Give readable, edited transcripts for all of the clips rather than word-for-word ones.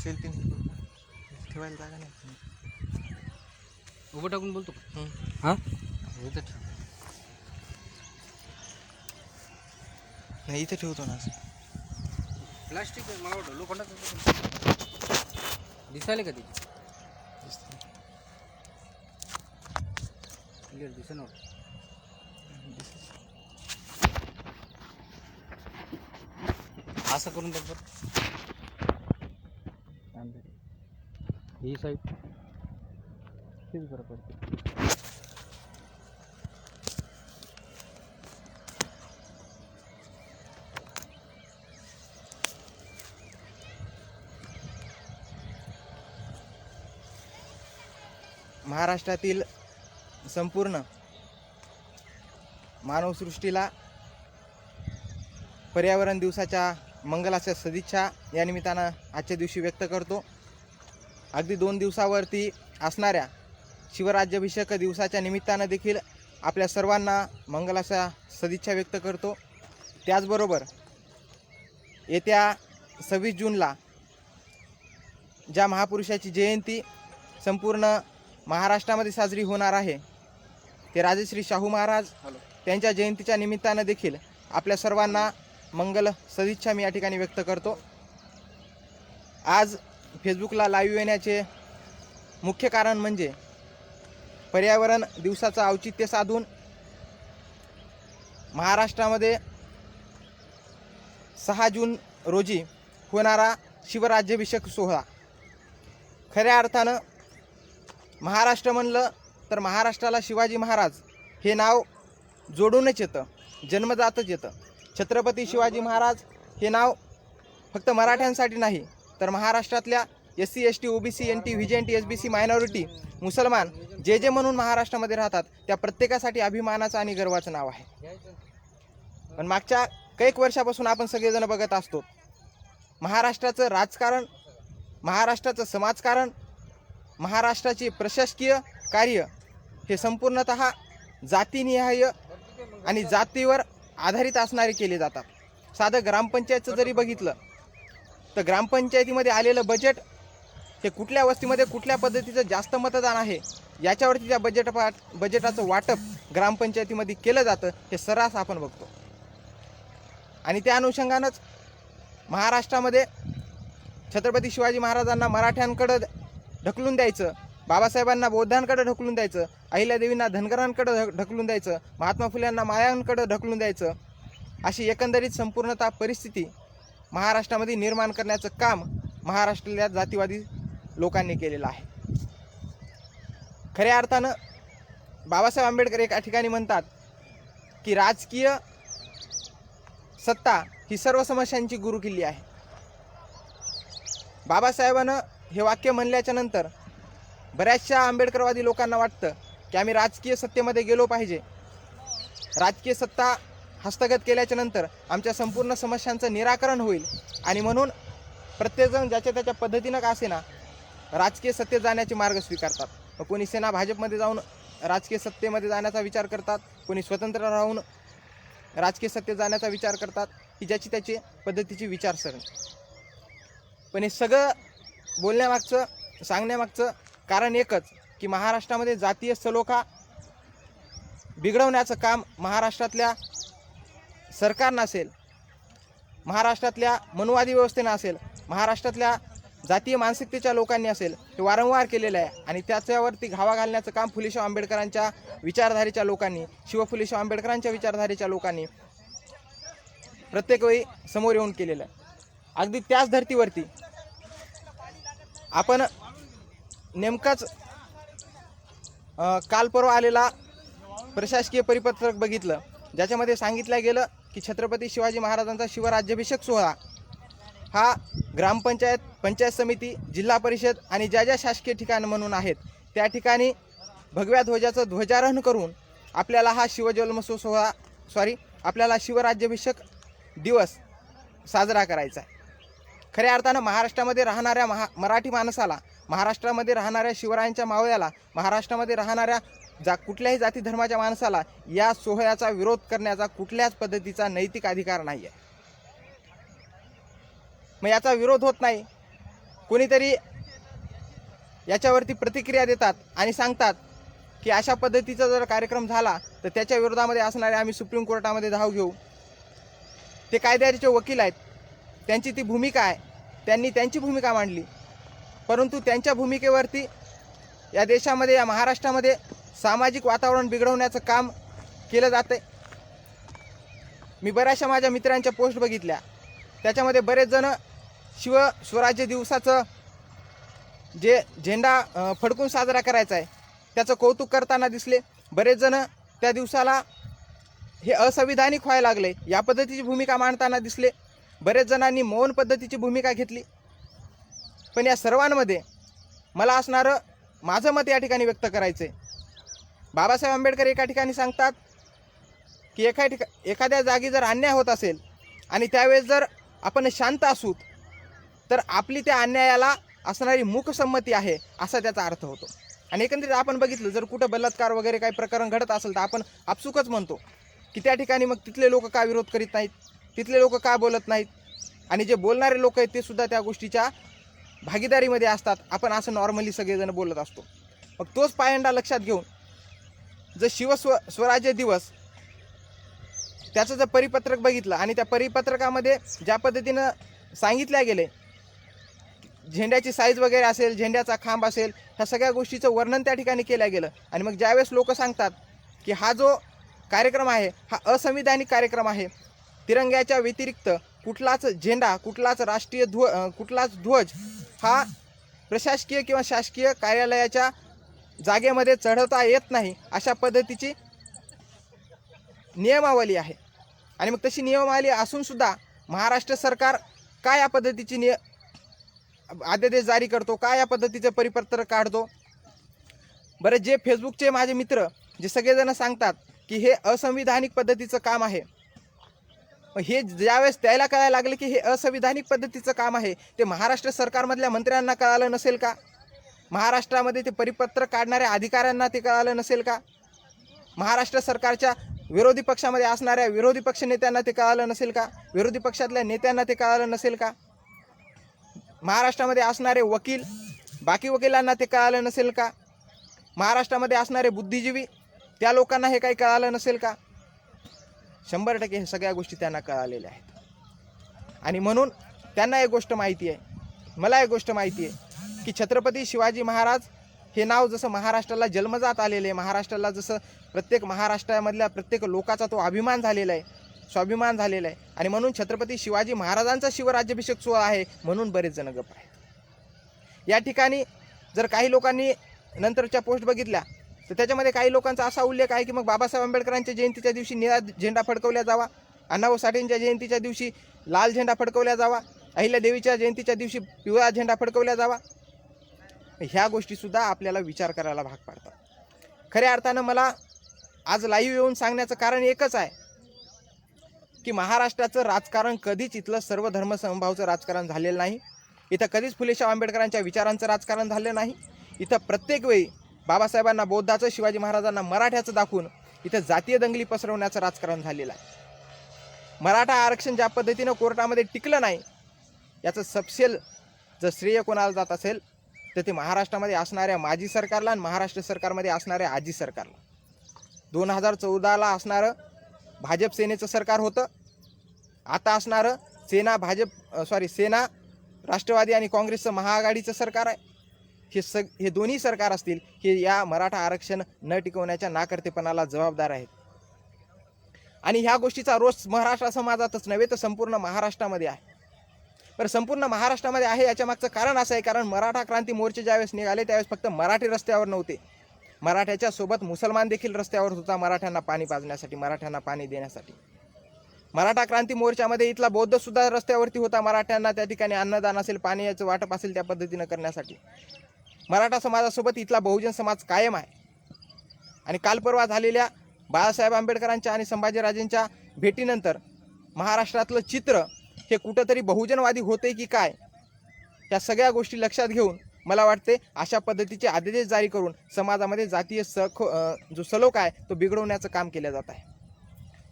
Selfie ठेवायला जागा नाही. उभं टाकून बोलतो का? हां इथं ठेव. नाही इथे ठेवतो ना असं. प्लास्टिक आहे, मला वाटतं लोखंडाचं दिसायला का तिची क्लिअर दिसेना. असं करून बघ ही साईड किती बरं पडते. महाराष्ट्रातील संपूर्ण मानवसृष्टीला पर्यावरण दिवसाच्या मंगलाच्या सदिच्छा या निमित्तानं आजच्या दिवशी व्यक्त करतो. अगदी 2 दिवसावरती असणाऱ्या शिवराज्याभिषेक दिवसाच्या निमित्तानं देखील आपल्या सर्वांना मंगलाच्या सदिच्छा व्यक्त करतो. त्याचबरोबर येत्या 26 जूनला ज्या महापुरुषाची जयंती संपूर्ण महाराष्ट्रामध्ये साजरी होणार आहे ते राजश्री शाहू महाराज त्यांच्या जयंतीच्या निमित्तानं देखील आपल्या सर्वांना मंगल सदिच्छा मी या ठिकाणी व्यक्त करतो. आज फेसबुकला लाईव्ह येण्याचे मुख्य कारण म्हणजे पर्यावरण दिवसाचं औचित्य साधून महाराष्ट्रामध्ये 6 जून रोजी होणारा शिवराज्याभिषेक सोहळा. खऱ्या अर्थानं महाराष्ट्र म्हणलं तर महाराष्ट्राला शिवाजी महाराज हे नाव जोडूनच येतं, जन्मजातच येतं. छत्रपती शिवाजी महाराज हे नाव फक्त मराठ्यांसाठी नाही तर महाराष्ट्रातल्या SC ST OBC NT VJNT SBC minority मुसलमान जे जे म्हणून महाराष्ट्रामध्ये राहतात त्या प्रत्येकासाठी अभिमानाचं आणि गर्वाचं नाव आहे. पण मागच्या कैक वर्षापासून आपण सगळेजण बघत असतो महाराष्ट्राचं राजकारण, महाराष्ट्राचं समाजकारण, महाराष्ट्राचे प्रशासकीय कार्य हे संपूर्णतः जातीनिहाय आणि जातीवर आधारित असणारे केले जातात. साधं ग्रामपंचायतचं जरी बघितलं तर ग्रामपंचायतीमध्ये आलेलं बजेट हे कुठल्या वस्तीमध्ये कुठल्या पद्धतीचं जास्त मतदान आहे याच्यावरती त्या बजेटाचं वाटप ग्रामपंचायतीमध्ये केलं जातं हे सर्रास आपण बघतो. आणि त्या अनुषंगानंच महाराष्ट्रामध्ये छत्रपती शिवाजी महाराजांना मराठ्यांकडं ढकलून द्यायचं, बाबासाहेबांना बौद्धांकडे ढकलून द्यायचं, अहिल्यादेवींना धनगरांकडे ढकलून द्यायचं, महात्मा फुल्यांना मायांकडे ढकलून द्यायचं, अशी एकंदरीत संपूर्णतः परिस्थिती महाराष्ट्रामध्ये निर्माण करण्याचं काम महाराष्ट्रातल्या जातीवादी लोकांनी केलेलं आहे. खऱ्या अर्थानं बाबासाहेब आंबेडकर एका ठिकाणी म्हणतात की राजकीय सत्ता ही सर्व समस्यांची गुरुकिल्ली आहे. बाबासाहेबांनं हे वाक्य म्हणल्याच्या नंतर बऱ्याचशा आंबेडकरवादी लोकांना वाटतं की आम्ही राजकीय सत्तेमध्ये गेलो पाहिजे, राजकीय सत्ता हस्तगत केल्याच्या नंतर आमच्या संपूर्ण समस्यांचं निराकरण होईल आणि म्हणून प्रत्येकजण ज्याच्या त्याच्या पद्धतीनं का असेना राजकीय सत्तेत जाण्याचे मार्ग स्वीकारतात. कोणी सेना भाजपमध्ये जाऊन राजकीय सत्तेमध्ये जाण्याचा विचार करतात, कोणी स्वतंत्र राहून राजकीय सत्तेत जाण्याचा विचार करतात, ही ज्याची त्याची पद्धतीची विचारसरणी. पण हे सगळं बोलण्यामागचं सांगण्यामागचं कारण एकच की महाराष्ट्रामध्ये जातीय सलोखा बिघडवण्याचं काम महाराष्ट्रातल्या सरकारनं असेल, महाराष्ट्रातल्या मनुवादी व्यवस्थेनं असेल, महाराष्ट्रातल्या जातीय मानसिकतेच्या लोकांनी असेल हे वारंवार केलेलं आहे. आणि त्याच्यावरती घावा घालण्याचं काम फुलेशाह आंबेडकरांच्या विचारधारेच्या लोकांनी, फुलेशाह आंबेडकरांच्या विचारधारेच्या लोकांनी प्रत्येक वेळी समोर येऊन केलेलं आहे. अगदी त्याच धर्तीवरती आपण नेमकंच काल परवा आलेला प्रशासकीय परिपत्रक बघितलं ज्याच्यामध्ये सांगितलं गेलं की छत्रपती शिवाजी महाराजांचा शिवराज्याभिषेक सोहळा हा ग्रामपंचायत, पंचायत समिती, जिल्हा परिषद आणि ज्या ज्या शासकीय ठिकाण म्हणून आहेत त्या ठिकाणी भगव्या ध्वजाचं ध्वजारोहण करून आपल्याला हा आपल्याला शिवराज्याभिषेक दिवस साजरा करायचा आहे. खऱ्या अर्थानं महाराष्ट्रामध्ये राहणाऱ्या मराठी माणसाला, महाराष्ट्रामध्ये राहणाऱ्या शिवरायांच्या मावळ्याला, महाराष्ट्रामध्ये राहणाऱ्या कुठल्याही जाती धर्माच्या माणसाला या सोहळ्याचा विरोध करण्याचा कुठल्याच पद्धतीचा नैतिक अधिकार नाही आहे. मग याचा विरोध होत नाही कोणीतरी याच्यावरती प्रतिक्रिया देतात आणि सांगतात की अशा पद्धतीचा जर कार्यक्रम झाला तर त्याच्या विरोधामध्ये असणारे आम्ही सुप्रीम कोर्टामध्ये धाव घेऊ. ते कायद्याचे वकील आहेत, त्यांची ती भूमिका आहे, त्यांनी त्यांची भूमिका मांडली. परंतु त्यांच्या भूमिकेवरती या देशामध्ये, या महाराष्ट्रामध्ये सामाजिक वातावरण बिघडवण्याचं काम केलं जातं आहे. मी बऱ्याचशा माझ्या मित्रांच्या पोस्ट बघितल्या, त्याच्यामध्ये बरेच जण स्वराज्य दिवसाचं जे झेंडा फडकून साजरा करायचा आहे त्याचं कौतुक करताना दिसले. बरेच जण त्या दिवसाला हे असंविधानिक व्हायला लागले या पद्धतीची भूमिका मांडताना दिसले. बरेच जणांनी मौन पद्धतीची भूमिका घेतली. पण या सर्वांमध्ये मला असणारं माझं मत या ठिकाणी व्यक्त करायचं आहे. बाबासाहेब आंबेडकर एका ठिकाणी सांगतात की एखाद्या जागी जर अन्याय होत असेल आणि त्यावेळेस जर आपण शांत असू तर आपली त्या अन्यायाला असणारी मूकसंमती आहे असा त्याचा अर्थ होतो. आणि एकंदरीत आपण बघितलं, जर कुठं बलात्कार वगैरे काही प्रकरण घडत असेल तर आपण आपसुकच म्हणतो की त्या ठिकाणी मग तिथले लोक का विरोध करीत नाहीत, तिथले लोक का बोलत नाहीत, आणि जे बोलणारे लोक आहेत ते सुद्धा त्या गोष्टीच्या भागीदारीमध्ये असतात. आपण असं नॉर्मली सगळेजण बोलत असतो. मग तोच पायंडा लक्षात घेऊन जर स्वराज्य दिवस त्याचं जर परिपत्रक बघितलं आणि त्या परिपत्रकामध्ये ज्या पद्धतीनं सांगितल्या गेले, झेंड्याची साईज वगैरे असेल, झेंड्याचा खांब असेल, ह्या सगळ्या गोष्टीचं वर्णन त्या ठिकाणी केलं गेलं. आणि मग ज्यावेळेस लोक सांगतात की हा जो कार्यक्रम आहे हा असंविधानिक कार्यक्रम आहे, तिरंग्याच्या व्यतिरिक्त कुठलाच झेंडा, कुठलाच राष्ट्रीय कुठलाच ध्वज हा प्रशासकीय किंवा शासकीय कार्यालयाच्या जागेमध्ये चढवता येत नाही, अशा पद्धतीची नियमावली आहे. आणि मग तशी नियमावली असूनसुद्धा महाराष्ट्र सरकार काय या पद्धतीची अध्यादेश जारी करतो, काय या पद्धतीचं परिपत्रक काढतो. बरं, जे फेसबुकचे माझे मित्र जे सगळेजण सांगतात की हे असंविधानिक पद्धतीचं काम आहे, हे ज्यावेळेस त्याला कळायला लागले की हे असंविधानिक पद्धतीचं काम आहे, ते महाराष्ट्र सरकारमधल्या मंत्र्यांना कळालं नसेल का? महाराष्ट्रामध्ये ते परिपत्रक काढणाऱ्या अधिकाऱ्यांना ते कळालं नसेल का? महाराष्ट्र सरकारच्या विरोधी पक्षामध्ये असणाऱ्या विरोधी पक्ष नेत्यांना ते कळालं नसेल का? विरोधी पक्षातल्या नेत्यांना ते कळालं नसेल का? महाराष्ट्रामध्ये असणारे वकील, बाकी वकिलांना ते कळालं नसेल का? महाराष्ट्रामध्ये असणारे बुद्धिजीवी, त्या लोकांना हे काही कळालं नसेल का? 100% हे सगळ्या गोष्टी त्यांना कळालेल्या आहेत. आणि म्हणून त्यांना एक गोष्ट माहिती आहे, मला एक गोष्ट माहिती आहे की छत्रपती शिवाजी महाराज हे नाव जसं महाराष्ट्राला जन्मजात आलेलं आहे, महाराष्ट्राला जसं प्रत्येक महाराष्ट्रामधल्या प्रत्येक लोकाचा तो अभिमान झालेला आहे, स्वाभिमान झालेला आहे. आणि म्हणून छत्रपती शिवाजी महाराजांचा शिवराज्याभिषेक सोहळा आहे म्हणून बरेच जण गप्प आहेत. या ठिकाणी जर काही लोकांनी नंतरच्या पोस्ट बघितल्या तर त्याच्यामध्ये काही लोकांचा असा उल्लेख आहे की मग बाबासाहेब आंबेडकरांच्या जयंतीच्या दिवशी निळा झेंडा फडकवला जावा, अण्णाभाऊ साठेंच्या जयंतीच्या दिवशी लाल झेंडा फडकवला जावा, अहिल्यादेवीच्या जयंतीच्या दिवशी पिवळा झेंडा फडकवला जावा. ह्या गोष्टीसुद्धा आपल्याला विचार करायला भाग पाडतात. खऱ्या अर्थानं मला आज लाईव्ह येऊन सांगण्याचं कारण एकच आहे की महाराष्ट्राचं राजकारण कधीच इथलं सर्व धर्मसमभावाचं राजकारण झालेलं नाही. इथं कधीच फुलेशाह आंबेडकरांच्या विचारांचं राजकारण झालं नाही. इथं प्रत्येक वेळी बाबासाहेबांना बौद्धाचं, शिवाजी महाराजांना मराठ्याचं दाखवून इथं जातीय दंगली पसरवण्याचं राजकारण झालेलं आहे. मराठा आरक्षण ज्या पद्धतीनं कोर्टामध्ये टिकलं नाही, याचं सपशेल जर श्रेय कोणाला जात असेल तर ते महाराष्ट्रामध्ये असणाऱ्या माजी सरकारला आणि महाराष्ट्र सरकारमध्ये असणाऱ्या आजी सरकारला. 2014ला असणारं भाजप सेनेचं सरकार होतं, आता असणारं सेना राष्ट्रवादी आणि काँग्रेसचं महाआघाडीचं सरकार आहे. हे दोन्ही सरकार असतील हे या मराठा आरक्षण न टिकवण्याच्या नाकर्तेपणाला जबाबदार आहेत. आणि ह्या गोष्टीचा रोष महाराष्ट्र समाजातच नव्हे तर संपूर्ण महाराष्ट्रामध्ये आहे. पण संपूर्ण महाराष्ट्रामध्ये आहे याच्या मागचं कारण असं आहे, कारण मराठा क्रांती मोर्चे ज्यावेळेस निघाले त्यावेळेस फक्त मराठी रस्त्यावर नव्हते, मराठ्याच्या सोबत मुसलमान देखील रस्त्यावर होता, मराठ्यांना पाणी पाजण्यासाठी, मराठ्यांना पाणी देण्यासाठी. मराठा क्रांती मोर्चामध्ये इथला बौद्धसुद्धा रस्त्यावरती होता, मराठ्यांना त्या ठिकाणी अन्नदान असेल, पाण्याचं वाटप असेल त्या पद्धतीनं करण्यासाठी. मराठा समाजासोबत इथला बहुजन समाज कायम आहे. आणि काल परवा झालेल्या बाळासाहेब आंबेडकरांच्या आणि संभाजीराजेंच्या भेटीनंतर महाराष्ट्रातलं चित्र हे कुठंतरी बहुजनवादी होते की काय, या सगळ्या गोष्टी लक्षात घेऊन मला वाटते अशा पद्धतीचे आदेश जारी करून समाजामध्ये जातीय जो सलोखा आहे तो बिघडवण्याचं काम केलं जात आहे.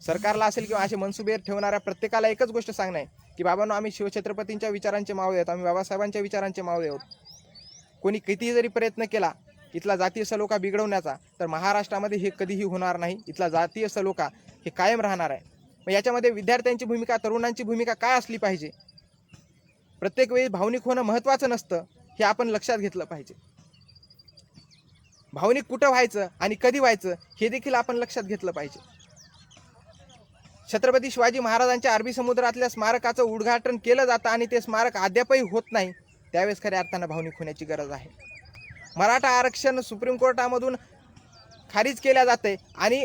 सरकारला असेल किंवा असे मनसुबे ठेवणाऱ्या प्रत्येकाला एकच गोष्ट सांगणं आहे की बाबांनो, आम्ही शिवछत्रपतींच्या विचारांचे मावळे आहोत, आम्ही बाबासाहेबांच्या विचारांचे मावळे आहोत. कोणी कितीही जरी प्रयत्न केला इथला जातीय सलोखा बिघडवण्याचा, तर महाराष्ट्रामध्ये हे कधीही होणार नाही. इथला जातीय सलोखा हे कायम राहणार आहे. मग याच्यामध्ये विद्यार्थ्यांची भूमिका, तरुणांची भूमिका काय असली पाहिजे? प्रत्येक वेळी भावनिक होणं महत्त्वाचं नसतं, हे आपण लक्षात घेतलं पाहिजे. भावनिक कुठं व्हायचं आणि कधी व्हायचं हे देखील आपण लक्षात घेतलं पाहिजे. छत्रपती शिवाजी महाराजांच्या अरबी समुद्रातल्या स्मारकाचं उद्घाटन केलं जातं आणि ते स्मारक अद्यापही होत नाही, त्यावेळेस खऱ्या अर्थानं भावनिक होण्याची गरज आहे. मराठा आरक्षण सुप्रीम कोर्टामधून खारिज केल्या जाते आणि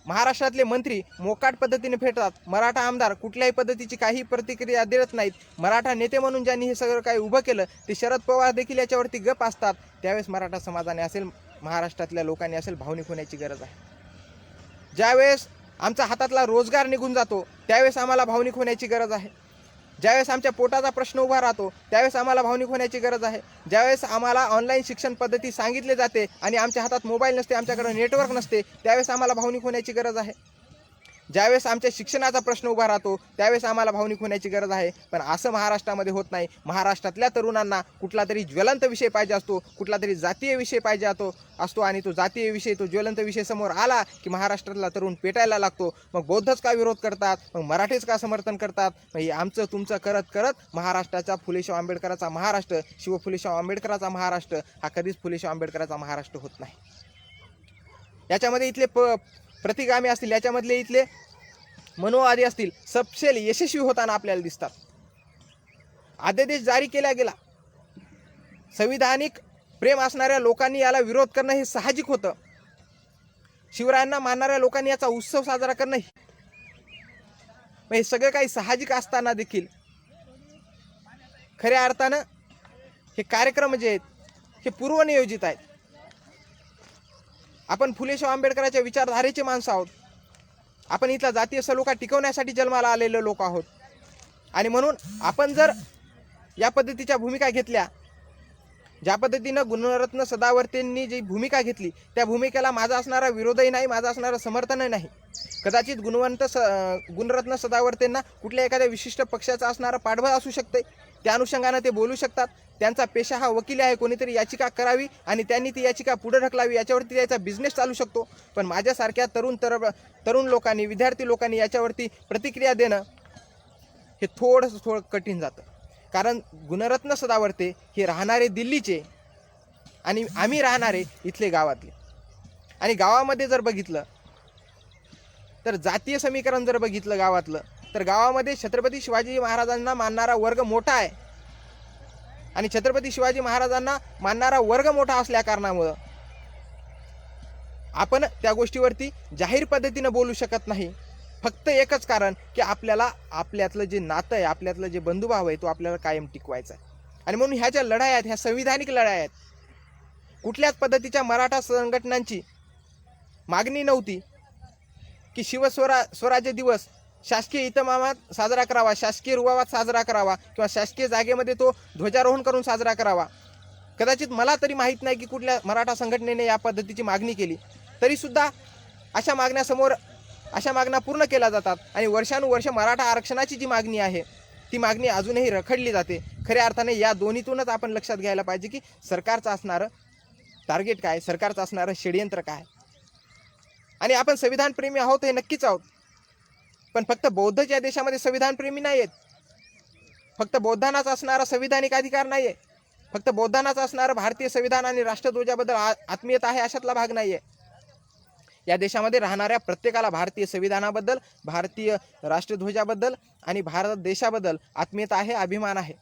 महाराष्ट्रातले मंत्री मोकाट पद्धतीने फेटतात. मराठा आमदार कुठल्याही पद्धतीची काही प्रतिक्रिया देत नाहीत. मराठा नेते म्हणून ज्यांनी हे सगळं काही उभं केलं ते शरद पवार देखील याच्यावरती गप असतात. त्यावेळेस मराठा समाजाने असेल, महाराष्ट्रातल्या लोकांनी असेल, भावनिक होण्याची गरज आहे. ज्यावेळेस आमचा हातातला रोजगार निघून जातो त्यावेळेस आम्हाला भावनिक होण्याची गरज आहे. ज्यावेळेस आमच्या पोटाचा प्रश्न उभा राहतो त्यावेळेस आम्हाला भावनिक होण्याची गरज आहे. ज्यावेळेस आम्हाला ऑनलाईन शिक्षण पद्धती सांगितली जाते आणि आमच्या हातात मोबाईल नसते, आमच्याकडे नेटवर्क नसते, त्यावेळेस आम्हाला भावनिक होण्याची गरज आहे. ज्यावेळेस आमच्या शिक्षणाचा प्रश्न उभा राहतो त्यावेळेस आम्हाला भावनिक होण्याची गरज आहे. पण असं महाराष्ट्रामध्ये होत नाही. महाराष्ट्रातल्या तरुणांना कुठला तरी ज्वलंत विषय पाहिजे असतो, कुठला तरी जातीय विषय पाहिजे असतो आणि तो जातीय विषय, तो ज्वलंत विषय समोर आला की महाराष्ट्रातला तरुण पेटायला लागतो. मग बौद्धच का विरोध करतात, मग मराठीच का समर्थन करतात? मग हे आमचं तुमचं करत करत महाराष्ट्राचा फुलेशाह आंबेडकरांचा महाराष्ट्र, शिव फुलेशाह आंबेडकरांचा महाराष्ट्र हा कधीच फुलेशाह आंबेडकरांचा महाराष्ट्र होत नाही. याच्यामध्ये इथले प्रतिगामी असतील, याच्यामधले इथले मनोवादी असतील, सबसेल यशस्वी होताना आपल्याला दिसतात. अध्यादेश जारी केला गेला, संविधानिक प्रेम असणाऱ्या लोकांनी याला विरोध करणं हे साहजिक होतं. शिवरायांना मानणाऱ्या लोकांनी याचा उत्सव साजरा करणं हे सगळं काही साहजिक असताना देखील खऱ्या अर्थानं हे कार्यक्रम जे आहेत हे पूर्वनियोजित आहेत. आपण फुलेशाह आंबेडकरांच्या विचारधारेचे माणसं आहोत. आपण इथला जातीय सलोखा टिकवण्यासाठी जन्माला आलेले लोक आहोत आणि म्हणून आपण जर या पद्धतीच्या भूमिका घेतल्या, ज्या पद्धतीनं गुणरत्न सदावर्तेंनी जी भूमिका घेतली त्या भूमिकेला माझा असणारा विरोधही नाही, माझा असणारं समर्थनही नाही. कदाचित गुणरत्न सदावर्तेंना कुठल्या एखाद्या विशिष्ट पक्षाचा असणारा पाठबळ असू शकते, त्या अनुषंगानं ते बोलू शकतात. त्यांचा पेशा हा वकिली आहे, कोणीतरी याचिका करावी आणि त्यांनी ती याचिका पुढे ढकलावी, याच्यावरती त्याचा बिझनेस चालू शकतो. पण माझ्यासारख्या तरुण लोकांनी, विद्यार्थी लोकांनी याच्यावरती प्रतिक्रिया देणं हे थोडं कठीण जातं. कारण गुणरत्न सदावर्ते हे राहणारे दिल्लीचे आणि आम्ही राहणारे इथले गावातले. आणि गावामध्ये जर बघितलं तर जातीय समीकरण जर बघितलं गावातलं, तर गावामध्ये छत्रपती शिवाजी महाराजांना मानणारा वर्ग मोठा आहे आणि छत्रपती शिवाजी महाराजांना मानणारा वर्ग मोठा असल्या कारणामुळं आपण त्या गोष्टीवरती जाहीर पद्धतीनं बोलू शकत नाही. फक्त एकच कारण की आपल्याला आपल्यातलं जे नातं आहे, आपल्यातलं जे बंधुभाव आहे तो आपल्याला कायम टिकवायचा आहे. आणि म्हणून ह्या ज्या लढाया आहेत ह्या संविधानिक लढाया आहेत. कुठल्याच पद्धतीच्या मराठा संघटनांची मागणी नव्हती की स्वराज्य दिवस शासकीय इतमामात साजरा करावा, शासकीय रुबाबात साजरा करावा किंवा शासकीय जागेमध्ये तो ध्वजारोहण करून साजरा करावा. कदाचित मला तरी माहीत नाही की कुठल्या मराठा संघटनेने या पद्धतीची मागणी केली. तरीसुद्धा अशा मागण्या पूर्ण केल्या जातात आणि वर्षानुवर्ष मराठा आरक्षणाची जी मागणी आहे ती मागणी अजूनही रखडली जाते. खऱ्या अर्थाने या दोन्हीतूनच आपण लक्षात घ्यायला पाहिजे की सरकारचं असणारं टार्गेट काय, सरकारचं असणारं षडयंत्र काय. आणि आपण संविधानप्रेमी आहोत हे नक्कीच आहोत, पण फक्त बौद्धच या देशामध्ये संविधानप्रेमी नाही आहेत. फक्त बौद्धांनाच असणारा संविधानिक अधिकार नाही आहे, फक्त बौद्धांनाच असणारं भारतीय संविधान आणि राष्ट्रध्वजाबद्दल आत्मीयता आहे अशातला भाग नाही आहे. या देशामध्ये राहणाऱ्या प्रत्येकाला भारतीय संविधानाबद्दल, भारतीय राष्ट्रध्वजाबद्दल आणि भारत देशाबद्दल आत्मीयता आहे, अभिमान आहे.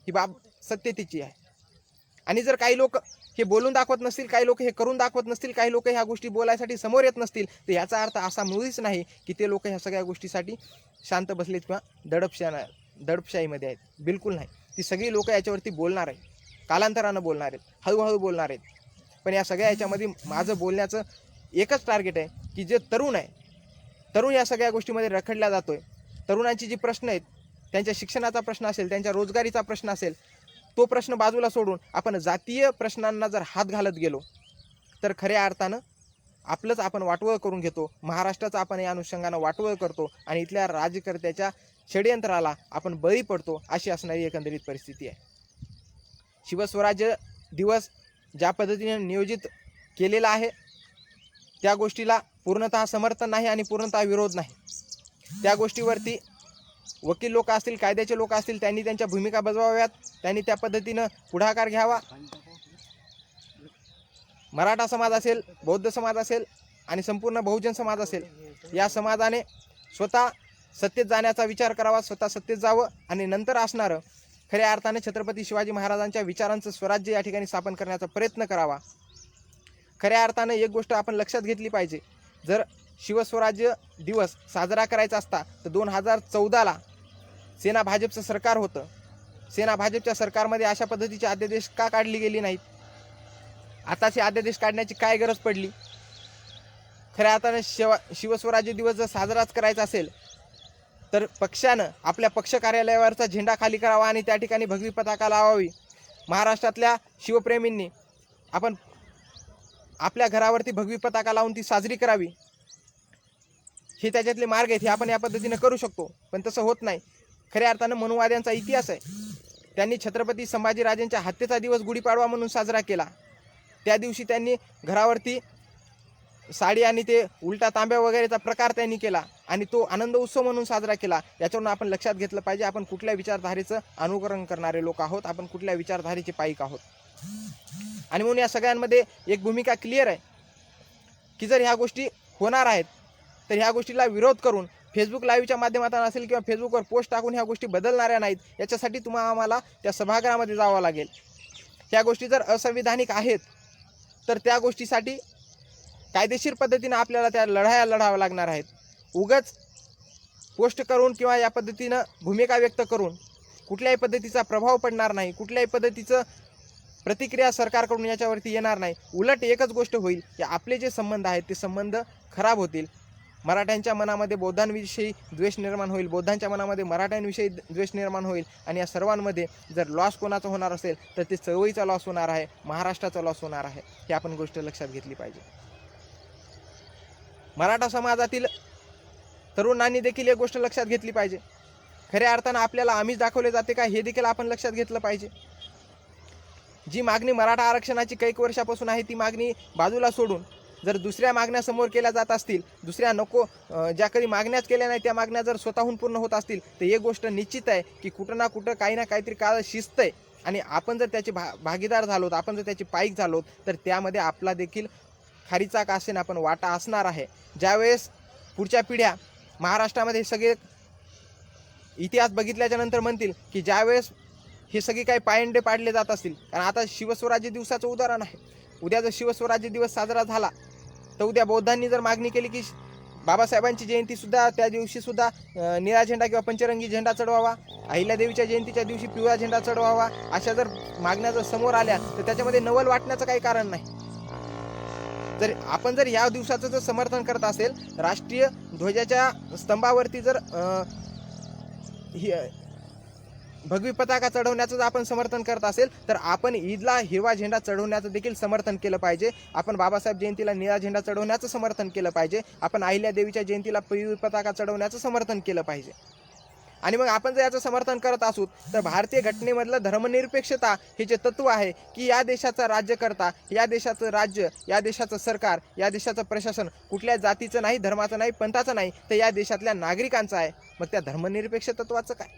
ही बाब सत्यतेची आहे. आणि जर काही लोक हे बोलून दाखवत नसतील, काही लोक हे करून दाखवत नसतील, काही लोक ह्या गोष्टी बोलायसाठी समोर येत नसतील, तर याचा अर्थ असा मुळीच नाही की ते लोक ह्या सगळ्या गोष्टीसाठी शांत बसलेत किंवा दडपशाहीमध्ये आहेत. बिलकुल नाही. ती सगळी लोक याच्यावरती बोलणार आहेत, कालांतरानं बोलणार आहेत, हळूहळू बोलणार आहेत. पण या सगळ्या याच्यामध्ये माझं बोलण्याचं एकच टार्गेट आहे की जे तरुण आहे, तरुण या सगळ्या गोष्टीमध्ये रखडला जातोय. तरुणांची जी प्रश्न आहेत, त्यांच्या शिक्षणाचा प्रश्न असेल, त्यांच्या रोजगारीचा प्रश्न असेल, तो प्रश्न बाजूला सोडून आपण जातीय प्रश्नांना जर हात घालत गेलो तर खऱ्या अर्थानं आपलंच आपण वाटोळं करून घेतो, महाराष्ट्राचं आपण या अनुषंगानं वाटोळं करतो आणि इथल्या राज्यकर्त्याच्या षडयंत्राला आपण बळी पडतो, अशी असणारी एकंदरीत परिस्थिती आहे. शिवस्वराज्य दिवस ज्या पद्धतीने नियोजित केलेला आहे त्या गोष्टीला पूर्णतः समर्थन नाही आणि पूर्णतः विरोध नाही. त्या गोष्टीवरती वकील लोक असतील, कायद्याचे लोक असतील, त्यांनी त्यांच्या भूमिका बजवाव्यात, त्यांनी त्या पद्धतीनं पुढाकार घ्यावा. मराठा समाज असेल, बौद्ध समाज असेल आणि संपूर्ण बहुजन समाज असेल, या समाजाने स्वतः सत्तेत जाण्याचा विचार करावा, स्वतः सत्तेत जावं आणि नंतर असणारं खऱ्या अर्थाने छत्रपती शिवाजी महाराजांच्या विचारांचं स्वराज्य या ठिकाणी स्थापन करण्याचा प्रयत्न करावा. खऱ्या अर्थानं एक गोष्ट आपण लक्षात घेतली पाहिजे, जर शिवस्वराज्य दिवस साजरा करायचा असता तर 2014ला सेना भाजपचं सरकार होतं. सेना भाजपच्या सरकारमध्ये अशा पद्धतीचे अध्यादेश का काढली गेली नाहीत? आताचे अध्यादेश काढण्याची काय गरज पडली? खऱ्या अर्थानं शिवस्वराज्य दिवस जर साजराच करायचा असेल तर पक्षानं आपल्या पक्ष कार्यालयावरचा झेंडा खाली करावा आणि त्या ठिकाणी भगवी पताका लावावी. महाराष्ट्रातल्या शिवप्रेमींनी आपण आपल्या घरावरती भगवी पताका लावून ती साजरी करावी. हे त्याच्यातले मार्ग आहेत, हे आपण या पद्धतीने करू शकतो, पण तसं होत नाही. खऱ्या अर्थानं मनुवाद्यांचा इतिहास आहे. त्यांनी छत्रपती संभाजीराजांच्या हत्येचा दिवस गुढीपाडवा म्हणून साजरा केला. त्या दिवशी त्यांनी घरावरती साडी आणि ते उलटा तांब्या वगैरेचा प्रकार त्यांनी केला आणि तो आनंद उत्सव म्हणून साजरा केला. याच्यावरून आपण लक्षात घेतलं पाहिजे आपण कुठल्या विचारधारेचं अनुकरण करणारे लोक आहोत, आपण कुठल्या विचारधारेचे पाईक आहोत. आणि म्हणून या सगळ्यांमध्ये एक भूमिका क्लिअर आहे की जर ह्या गोष्टी होणार आहेत तर ह्या गोष्टीला विरोध करून फेसबुक लाईव्हच्या माध्यमातून असेल किंवा फेसबुकवर पोस्ट टाकून ह्या गोष्टी बदलणाऱ्या नाहीत. याच्यासाठी आम्हाला त्या सभागृहामध्ये जावं लागेल. ह्या गोष्टी जर असंविधानिक आहेत तर त्या गोष्टीसाठी कायदेशीर पद्धतीनं आपल्याला त्या लढाया लढाव्या लागणार आहेत. उगाच पोस्ट करून किंवा या पद्धतीनं भूमिका व्यक्त करून कुठल्याही पद्धतीचा प्रभाव पडणार नाही, कुठल्याही पद्धतीचं प्रतिक्रिया सरकारकडून याच्यावरती येणार नाही. उलट एकच गोष्ट होईल की आपले जे संबंध आहेत ते संबंध खराब होतील. मराठ्यांच्या मनामध्ये बौद्धांविषयी द्वेष निर्माण होईल, बौद्धांच्या मनामध्ये मराठ्यांविषयी द्वेष निर्माण होईल आणि या सर्वांमध्ये जर लॉस कोणाचा होणार असेल तर ते चळवळीचा लॉस होणार आहे, महाराष्ट्राचा लॉस होणार आहे. ही आपण गोष्ट लक्षात घेतली पाहिजे. मराठा समाजातील तरुणांनी देखील एक गोष्ट लक्षात घेतली पाहिजे, खऱ्या अर्थानं आपल्याला आम्हीच दाखवले जाते का हे देखील आपण लक्षात घेतलं पाहिजे. जी मागणी मराठा आरक्षणाची कैक वर्षापासून आहे ती मागणी बाजूला सोडून जर दुसऱ्या मागण्या समोर केल्या जात असतील, दुसऱ्या ज्या कधी मागण्याच केल्या नाही त्या मागण्या जर स्वतःहून पूर्ण होत असतील तर एक गोष्ट निश्चित आहे की कुठं ना कुठं काही ना काहीतरी काळ शिस्त आहे आणि आपण जर त्याचे भागीदार झालोत, आपण जर त्याचे पाईक झालोत तर त्यामध्ये आपला देखील खारीचा का असेना आपण वाटा असणार आहे. ज्यावेळेस पुढच्या पिढ्या महाराष्ट्रामध्ये सगळे इतिहास बघितल्याच्या नंतर म्हणतील की ज्यावेळेस हे सगळे काही पायंडे पाडले जात असतील, कारण आता शिवस्वराज्य दिवसाचं उदाहरण आहे. उद्या जर शिवस्वराज्य दिवस साजरा झाला तर उद्या बौद्धांनी जर मागणी केली की बाबासाहेबांची जयंतीसुद्धा त्या दिवशीसुद्धा निळा झेंडा किंवा पंचरंगी झेंडा चढवावा, अहिल्यादेवीच्या जयंतीच्या दिवशी पिवळा झेंडा चढवावा, अशा जर मागण्या जर समोर आल्या तर त्याच्यामध्ये नवल वाटण्याचं काही कारण नाही. जर आपण जर या दिवसाचं जर समर्थन करत असेल, राष्ट्रीय ध्वजाच्या स्तंभावरती जर भगवी पताका चढवण्याचं जर आपण समर्थन करत असेल तर आपण ईदला हिरवा झेंडा चढवण्याचं देखील समर्थन केलं पाहिजे. आपण बाबासाहेब जयंतीला निळा झेंडा चढवण्याचं समर्थन केलं पाहिजे. आपण अहिल्यादेवीच्या जयंतीला पिवळी पताका चढवण्याचं समर्थन केलं पाहिजे. आणि मग आपण जर याचं समर्थन करत असू तर भारतीय घटनेमधलं धर्मनिरपेक्षता हे जे तत्त्व आहे की या देशाचा राज्यकर्ता, या देशाचं राज्य, या देशाचं सरकार, या देशाचं प्रशासन कुठल्या जातीचं नाही, धर्माचं नाही, पंथाचं नाही, तर या देशातल्या नागरिकांचं आहे. मग त्या धर्मनिरपेक्ष तत्त्वाचं काय?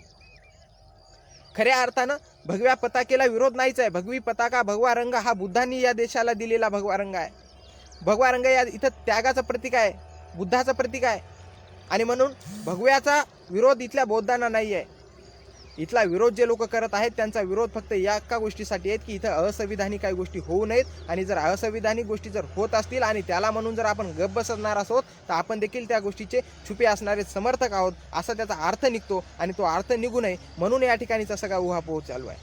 खऱ्या अर्थानं भगव्या पताकेला विरोध नाहीच आहे. भगवी पताका, भगवा रंग हा बुद्धांनी या देशाला दिलेला भगवा रंग आहे. भगवा रंग या इथं त्यागाचं प्रतीक आहे, बुद्धाचं प्रतीक आहे. आणि म्हणून भगव्याचा विरोध इथल्या बौद्धांना नाही आहे. इथला विरोध जे लोक करत आहेत त्यांचा विरोध फक्त या एका गोष्टीसाठी आहेत की इथं असंविधानिक काही गोष्टी होऊ नयेत. आणि जर असंविधानिक गोष्टी जर होत असतील आणि त्याला म्हणून जर आपण गप्प बसणार असोत तर आपण देखील त्या गोष्टीचे छुपे असणारे समर्थक आहोत असा त्याचा अर्थ निघतो. आणि तो अर्थ निघू नये म्हणून या ठिकाणीचा सगळा उहापोह चालू आहे.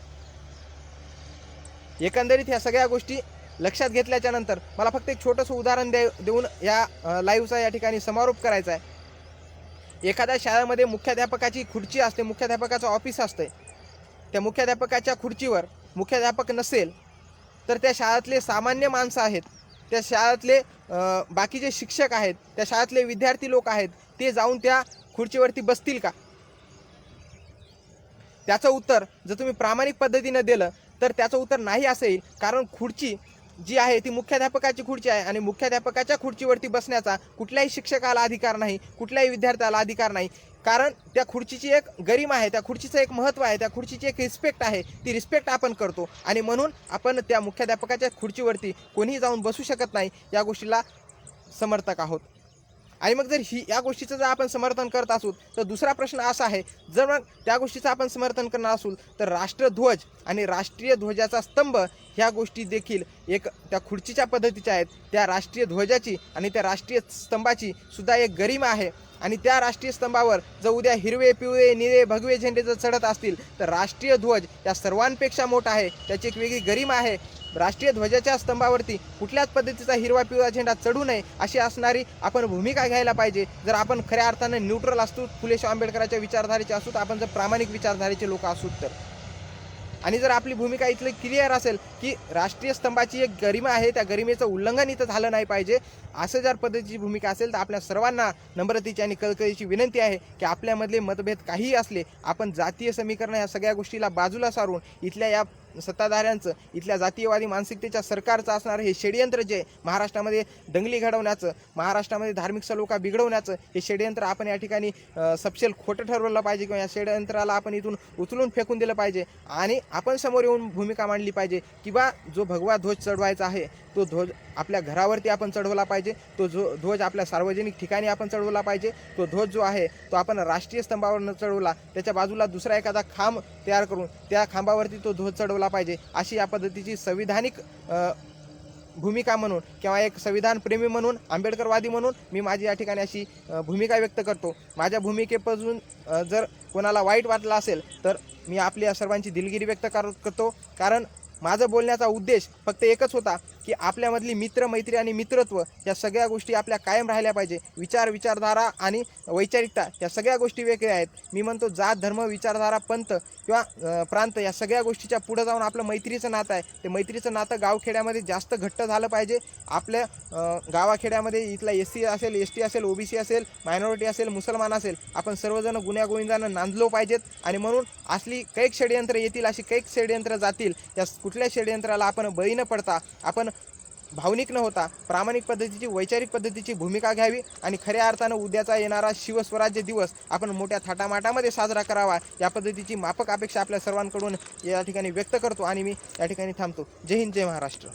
एकंदरीत ह्या सगळ्या गोष्टी लक्षात घेतल्याच्या नंतर मला फक्त एक छोटंसं उदाहरण देऊन या लाईव्हचा या ठिकाणी समारोप करायचा आहे. एखाद्या शाळेमध्ये मुख्याध्यापकाची खुर्ची असते, मुख्याध्यापकाचं ऑफिस असते. त्या मुख्याध्यापकाच्या खुर्चीवर मुख्याध्यापक नसेल तर त्या शाळेतले सामान्य माणसं आहेत त्या शाळेतले बाकीचे शिक्षक आहेत, त्या शाळेतले विद्यार्थी लोक आहेत, ते जाऊन त्या खुर्चीवरती बसतील का? त्याचं उत्तर जर तुम्ही प्रामाणिक पद्धतीनं दिलं तर त्याचं उत्तर नाही असेल. कारण खुर्ची जी आहे ती मुख्याध्यापकाची खुर्ची आहे आणि मुख्याध्यापकाच्या खुर्चीवरती बसण्याचा कुठल्याही शिक्षकाला अधिकार नाही, कुठल्याही विद्यार्थ्याला अधिकार नाही. कारण त्या खुर्चीची एक गरिमा आहे, त्या खुर्चीचं एक महत्त्व आहे, त्या खुर्चीची एक रिस्पेक्ट आहे. ती रिस्पेक्ट आपण करतो आणि म्हणून आपण त्या मुख्याध्यापकाच्या खुर्चीवरती कोणीही जाऊन बसू शकत नाही, या गोष्टीला समर्थक आहोत. आणि मग जर या गोष्टीचं जर आपण समर्थन करत असू तर दुसरा प्रश्न असा आहे, जर मग त्या गोष्टीचं आपण समर्थन करणार असू तर राष्ट्रध्वज आणि राष्ट्रीय ध्वजाचा स्तंभ ह्या गोष्टी देखील एक त्या खुर्चीच्या पद्धतीच्या आहेत. त्या राष्ट्रीय ध्वजाची आणि त्या राष्ट्रीय स्तंभाची सुद्धा एक गरिमा आहे. आणि त्या राष्ट्रीय स्तंभावर जर उद्या हिरवे, पिवळे, निळे, भगवे झेंडे जर चढत असतील तर राष्ट्रीय ध्वज या सर्वांपेक्षा मोठा आहे, त्याची एक वेगळी गरिमा आहे. राष्ट्रीय ध्वजाच्या स्तंभावरती कुठल्याच पद्धतीचा हिरवा पिवळा झेंडा चढू नये अशी असणारी आपण भूमिका घ्यायला पाहिजे. जर आपण खऱ्या अर्थाने न्यूट्रल असतो, फुले शाहू आंबेडकरांच्या विचारधारेचे असू, आपण जर प्रामाणिक विचारधारेचे लोक असू तर. आणि जर आपली भूमिका इथली क्लिअर असेल की राष्ट्रीय स्तंभाची एक गरिमा आहे, त्या गरिमेचं उल्लंघन इथं झालं नाही पाहिजे, असं जर पद्धतीची भूमिका असेल तर आपल्या सर्वांना नम्रतेची आणि कळकळीची विनंती आहे की आपल्यामधले मतभेद काहीही असले, आपण जातीय समीकरण या सगळ्या गोष्टीला बाजूला सारून इथल्या या सत्ताधाऱ्यांचं, इथल्या जातीयवादी मानसिकतेच्या सरकारचं असणारं हे षडयंत्र जे महाराष्ट्रामध्ये दंगली घडवण्याचं, महाराष्ट्रामध्ये धार्मिक सलोखा बिघडवण्याचं हे षडयंत्र आपण या ठिकाणी सपशेल खोटं ठरवलं पाहिजे किंवा या षडयंत्राला आपण इथून उचलून फेकून दिलं पाहिजे. आणि आपण समोर येऊन भूमिका मांडली पाहिजे की बा जो भगवा ध्वज चढवायचा आहे तो ध्वज आपल्या घरावरती आपण चढवला पाहिजे, तो ध्वज आपल्या सार्वजनिक ठिकाणी आपण चढवला पाहिजे, तो ध्वज जो आहे तो आपण राष्ट्रीय स्तंभावर न चढवला त्याच्या बाजूला दुसरा एखादा खांब तयार करून त्या खांबावरती तो ध्वज चढवला पाहिजे. अशी या पद्धतीची संविधानिक भूमिका म्हणून किंवा एक संविधानप्रेमी म्हणून, आंबेडकरवादी म्हणून मी माझी या ठिकाणी अशी भूमिका व्यक्त करतो. माझ्या भूमिकेपासून जर कोणाला वाईट वाटलं असेल तर मी आपल्या सर्वांची दिलगिरी व्यक्त करतो. कारण माझं बोलण्याचा उद्देश फक्त एकच होता की आपल्यामधली मित्रमैत्री आणि मित्रत्व या सगळ्या गोष्टी आपल्या कायम राहिल्या पाहिजे. विचारधारा आणि वैचारिकता या सगळ्या गोष्टी वेगळ्या आहेत. मी म्हणतो जात, धर्म, विचारधारा, पंथ किंवा प्रांत या सगळ्या गोष्टीच्या पुढं जाऊन आपलं मैत्रीचं नातं आहे. ते मैत्रीचं नातं गावखेड्यामध्ये जास्त घट्ट झालं पाहिजे. आपल्या गावाखेड्यामध्ये इथला SC असेल, ST असेल, OBC असेल, मायनॉरिटी असेल, मुसलमान असेल, आपण सर्वजण गुण्यागोविंदानं नांदलो पाहिजेत. आणि म्हणून असली कैक षडयंत्र येतील, अशी कैक षडयंत्र जातील. या कुठल्या षडयंत्राला आपण बळी न पडता आपण भावनिक न होता प्रामाणिक पद्धतीची, वैचारिक पद्धतीची भूमिका घ्यावी आणि खऱ्या अर्थानं उद्याचा येणारा शिवस्वराज्य दिवस आपण मोठ्या थाटामाटामध्ये साजरा करावा, या पद्धतीची माफक अपेक्षा आपल्या सर्वांकडून या ठिकाणी व्यक्त करतो आणि मी या ठिकाणी थांबतो. जय हिंद, जय महाराष्ट्र.